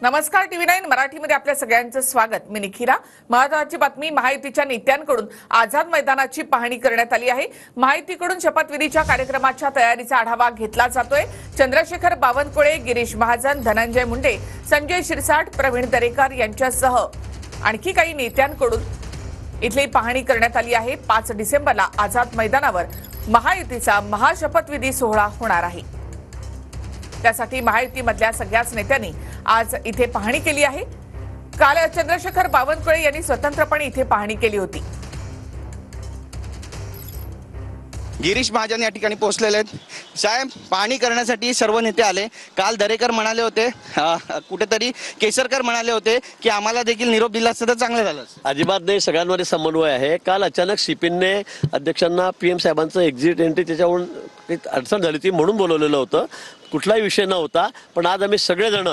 नमस्कार TV9 मराठीमध्ये आपल्या सगळ्यांचं स्वागत। मी निखिरा। महत्त्वाची बातमी, महायुतीच्या नेत्यांकडून आझाद मैदानाची पाहणी करण्यात आली आहे। महायुतीकडून शपथविधीच्या कार्यक्रमाच्या तयारीचा आढावा घेतला जातोय। चंद्रशेखर बावनकुळे, गिरीश महाजन, धनंजय मुंडे, संजय शिरसाट, प्रवीण दरेकर यांच्यासह आणखी काही नेत्यांकडून इथली पाहणी करण्यात आली आहे। 5 डिसेंबरला आझाद मैदानावर महायुतीचा महाशपथविधी सोहळा होणार आहे। त्यासाठी महायुतीमधल्या सगळ्याच नेत्यांनी आज इथे पाहणी केली आहे। काल चंद्रशेखर बावनकुळे यांनी स्वतंत्रपणे इथे पाहणी केली होती। गिरीश महाजन या ठिकाणी पोहोचलेले आहेत। साहेब, पाहणी करण्यासाठी सर्व नेते आले। काल दरेकर म्हणाले होते, कुठेतरी केसरकर म्हणाले होते की आम्हाला देखील निरोप दिला असता तर चांगलं झालं। अजिबात नाही, सगळ्यांमध्ये समन्वय आहे। काल अचानक सीपीने अध्यक्षांना पीएम साहेबांचं एक्झिट एंट्री त्याच्यावरून अडचण झाली ती म्हणून बोलवलेलं होतं। कुठलाही विषय नव्हता, पण आज आम्ही सगळेजण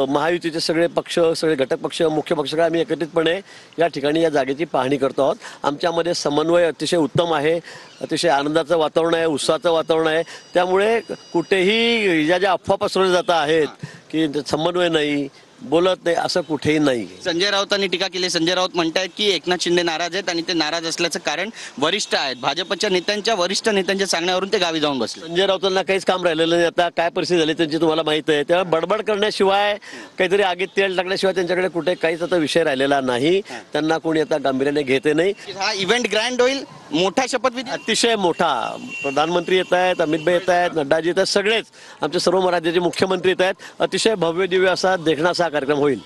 महायुतीचे सगळे पक्ष, सगळे घटक पक्ष, मुख्य पक्ष आम्ही एकत्रितपणे या ठिकाणी या जागेची पाहणी करतो आहोत। आमच्यामध्ये समन्वय अतिशय उत्तम आहे, अतिशय आनंदाचं वातावरण आहे, उत्साहाचं वातावरण आहे। त्यामुळे कुठेही ज्या अफवा पसरवल्या जात आहेत की समन्वय नाही, बोलत नाही, असं कुठेही नाही। संजय राऊतांनी टीका केली। संजय राऊत म्हणतात की एकनाथ शिंदे नाराज आहेत आणि ते नाराज असल्याचं कारण वरिष्ठ आहेत, भाजपच्या नेत्यांच्या, वरिष्ठ नेत्यांच्या सांगण्यावरून ते गावी जाऊन बसले। संजय राऊतांना काहीच काम राहिलेलं नाही। आता काय परिस्थिती झाली त्यांची तुम्हाला माहित आहे। त्यामुळे बडबड करण्याशिवाय, काहीतरी आगीत तेल टाकण्याशिवाय त्यांच्याकडे कुठे काहीच आता विषय राहिलेला नाही। त्यांना कोणी आता गांभीर्याने घेते नाही। हा इव्हेंट ग्रँड होईल, मोठा शपथविधी, अतिशय मोठा। प्रधानमंत्री येत आहेत, अमित भाई येत आहेत, नड्डाजी येत आहेत, सगळेच आमचे सर्व राज्याचे मुख्यमंत्री येत आहेत। अतिशय भव्य दिव्य असा देखणा असा कार्यक्रम होईल।